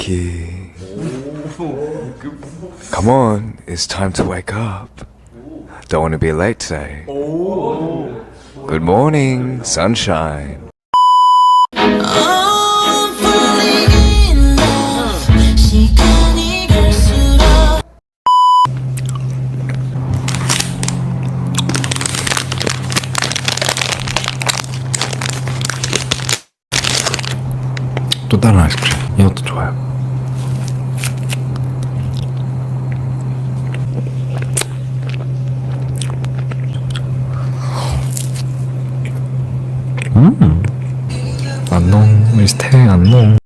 Vicky. Come on, it's time to wake up. Don't want to be late today. Good morning, sunshine. 또 다른 아이스크림. 이것도 좋아요. 안녕, 미스테 안녕.